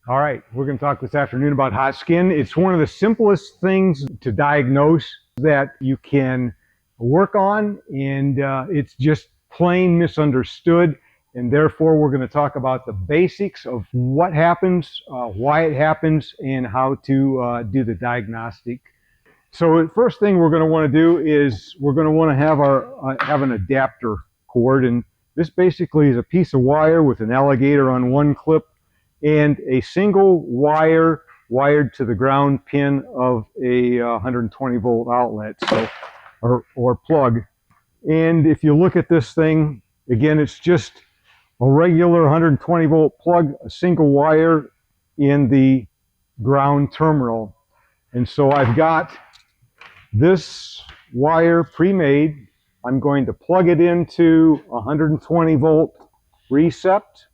All right, we're going to talk this afternoon about hot skin. It's one of the simplest things to diagnose that you can work on, and it's just plain misunderstood. And therefore, we're going to talk about the basics of what happens, why it happens, and how to do the diagnostic. So, the first thing we're going to want to do is we're going to want to have an adapter cord, and this basically is a piece of wire with an alligator on one clip and a single wire wired to the ground pin of a 120 volt outlet, or plug. And if you look at this thing, again, it's just a regular 120 volt plug, a single wire in the ground terminal. And so I've got this wire pre-made. I'm going to plug it into a 120 volt recept.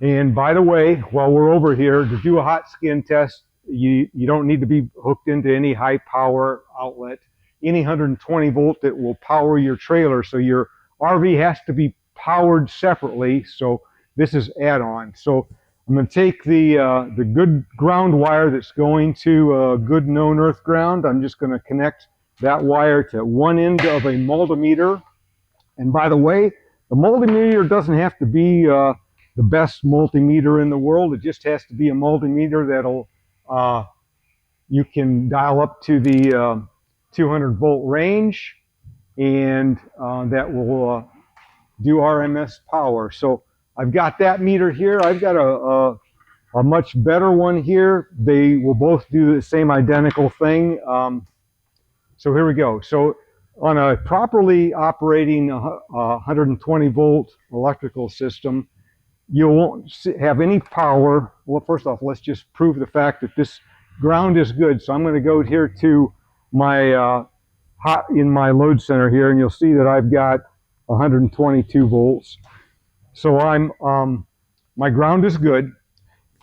And by the way, while we're over here, to do a hot skin test, you don't need to be hooked into any high power outlet. Any 120 volt that will power your trailer. So your RV has to be powered separately. So this is add-on. So I'm going to take the good ground wire that's going to good known earth ground. I'm just going to connect that wire to one end of a multimeter. And by the way, the multimeter doesn't have to be the best multimeter in the world. It just has to be a multimeter that'll you can dial up to the 200 volt range, and that will do RMS power. So I've got that meter here. I've got a much better one here. They will both do the same identical thing. So here we go. So on a properly operating 120 volt electrical system, you won't have any power. Well, first off, let's just prove the fact that this ground is good. So I'm going to go here to my in my load center here, and you'll see that I've got 122 volts. So my ground is good.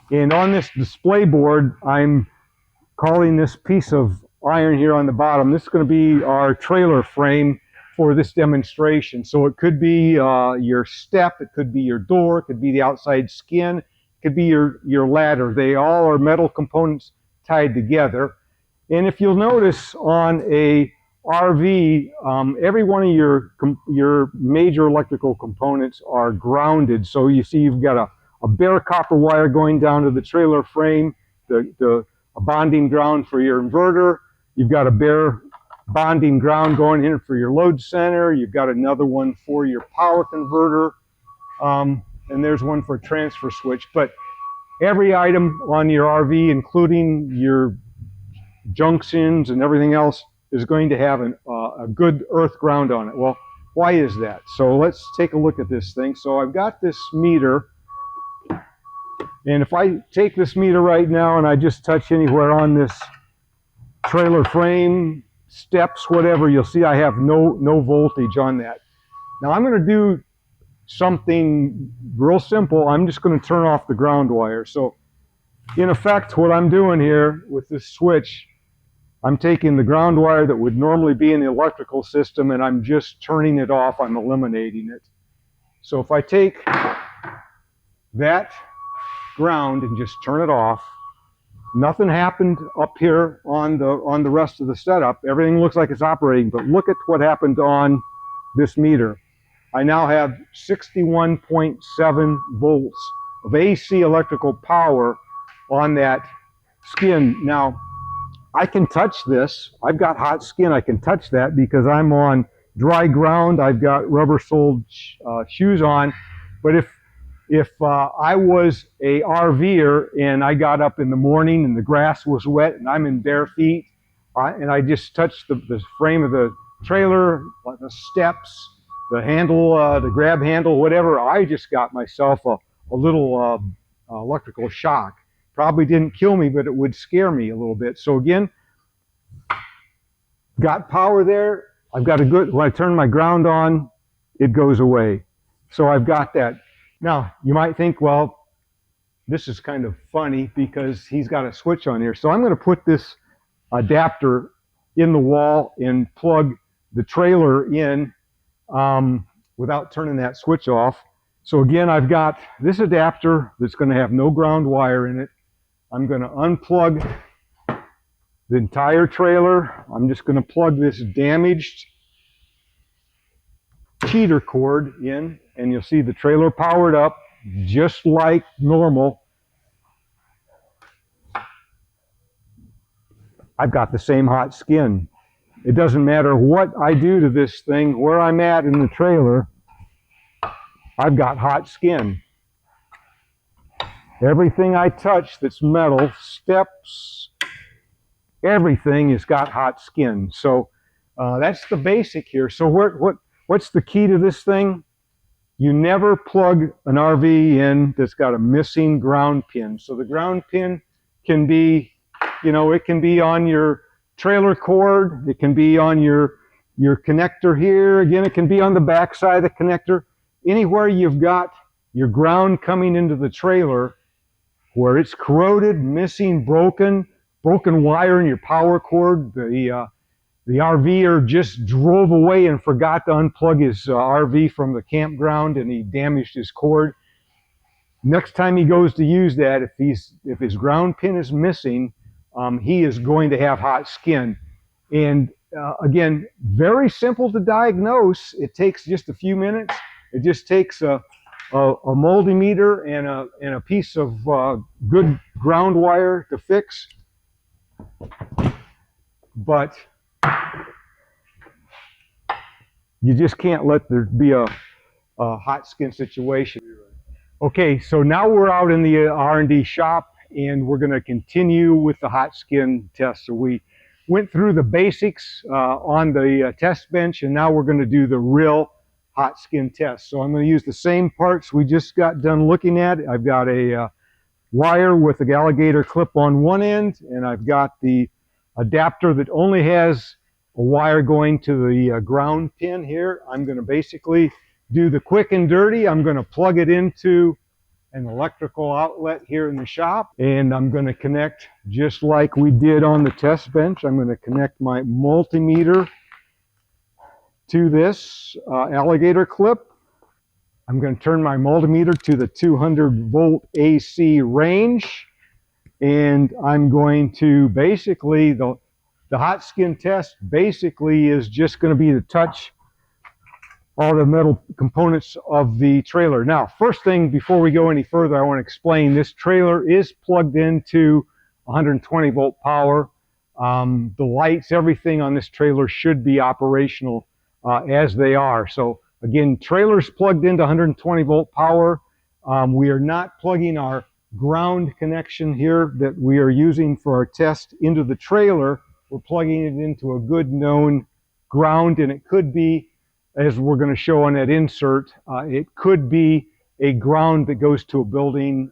And on this display board, I'm calling this piece of iron here on the bottom, this is going to be our trailer frame for this demonstration. So it could be your step, it could be your door, it could be the outside skin, it could be your ladder. They all are metal components tied together. And if you'll notice on a RV, every one of your major electrical components are grounded. So you see you've got a bare copper wire going down to the trailer frame, a bonding ground for your inverter. You've got a bare bonding ground going in for your load center. You've got another one for your power converter. And there's one for a transfer switch. But every item on your RV, including your junctions and everything else, is going to have a good earth ground on it. Well, why is that? So let's take a look at this thing. So I've got this meter. And if I take this meter right now and I just touch anywhere on this trailer frame, steps, whatever, you'll see I have no voltage on that. Now I'm going to do something real simple. I'm just going to turn off the ground wire. So in effect, what I'm doing here with this switch, I'm taking the ground wire that would normally be in the electrical system and I'm just turning it off. I'm eliminating it. So if I take that ground and just turn it off, nothing happened up here on the rest of the setup. Everything looks like it's operating, but look at what happened on this meter. I now have 61.7 volts of AC electrical power on that skin. Now, I can touch this. I've got hot skin. I can touch that because I'm on dry ground. I've got rubber-soled shoes on. But if I was a RVer and I got up in the morning and the grass was wet and I'm in bare feet and I just touched the frame of the trailer, the steps, the handle, the grab handle, whatever, I just got myself a little electrical shock. Probably didn't kill me, but it would scare me a little bit. So again, got power there. I've got when I turn my ground on, it goes away. So I've got that. Now, you might think, well, this is kind of funny because he's got a switch on here. So I'm going to put this adapter in the wall and plug the trailer in without turning that switch off. So again, I've got this adapter that's going to have no ground wire in it. I'm going to unplug the entire trailer. I'm just going to plug this damaged cheater cord in, and you'll see the trailer powered up just like normal. I've got the same hot skin. It doesn't matter what I do to this thing, where I'm at in the trailer, I've got hot skin. Everything I touch that's metal, steps, everything has got hot skin. So that's the basic here. So what's the key to this thing? You never plug an RV in that's got a missing ground pin. So the ground pin can be, it can be on your trailer cord, it can be on your connector here, again it can be on the back side of the connector. Anywhere you've got your ground coming into the trailer where it's corroded, missing, broken wire in your power cord, the RVer just drove away and forgot to unplug his RV from the campground and he damaged his cord. Next time he goes to use that, if his ground pin is missing, he is going to have hot skin. And again, very simple to diagnose. It takes just a few minutes. It just takes a multimeter and a piece of good ground wire to fix. But you just can't let there be a hot skin situation. Okay, so now we're out in the R&D shop and we're going to continue with the hot skin test. So we went through the basics on the test bench, and now we're going to do the real hot skin test. So I'm going to use the same parts we just got done looking at. I've got a wire with a alligator clip on one end, and I've got the adapter that only has a wire going to the ground pin here. I'm going to basically do the quick and dirty. I'm going to plug it into an electrical outlet here in the shop, and I'm going to connect just like we did on the test bench. I'm going to connect my multimeter to this alligator clip. I'm going to turn my multimeter to the 200 volt AC range, and I'm going to basically, the hot skin test basically is just going to be to touch all the metal components of the trailer. Now, first thing, before we go any further, I want to explain this trailer is plugged into 120 volt power. The lights, everything on this trailer should be operational as they are. So again, trailer's plugged into 120 volt power. We are not plugging our ground connection here that we are using for our test into the trailer. We're plugging it into a good known ground, and it could be, as we're going to show on that insert, it could be a ground that goes to a building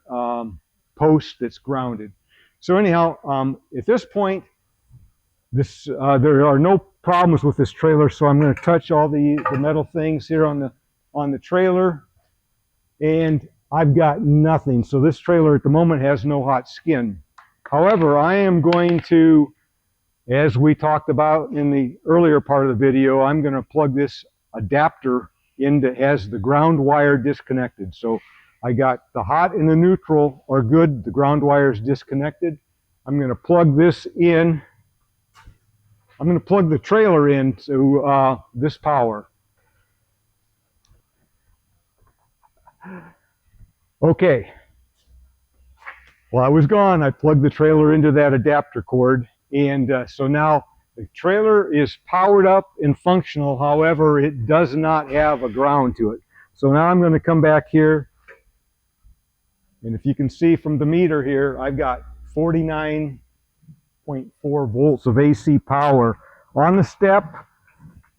post that's grounded. So anyhow, at this point, there are no problems with this trailer, so I'm going to touch all the metal things here on the trailer, and I've got nothing. So this trailer at the moment has no hot skin. However, I am going to, as we talked about in the earlier part of the video, I'm going to plug this adapter in that has the ground wire disconnected. So I got the hot and the neutral are good, the ground wire is disconnected. I'm going to plug this in. I'm going to plug the trailer into this power. Okay. While I was gone, I plugged the trailer into that adapter cord, and so now the trailer is powered up and functional. However, it does not have a ground to it. So now I'm going to come back here, and if you can see from the meter here, I've got 49.4 volts of AC power on the step,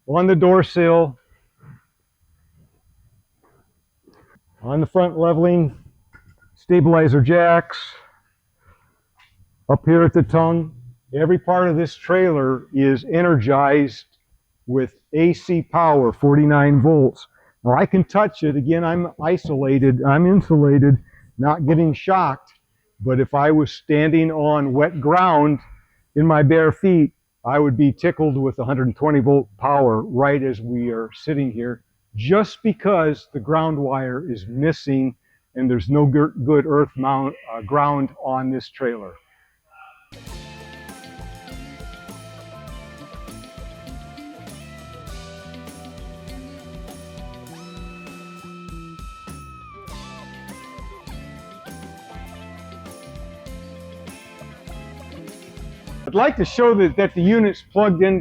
on the door sill, on the front leveling stabilizer jacks, up here at the tongue. Every part of this trailer is energized with AC power, 49 volts. Now I can touch it. Again, I'm isolated, I'm insulated, not getting shocked. But if I was standing on wet ground in my bare feet, I would be tickled with 120 volt power right as we are sitting here just because the ground wire is missing and there's no good earth ground on this trailer. I'd like to show that the unit's plugged into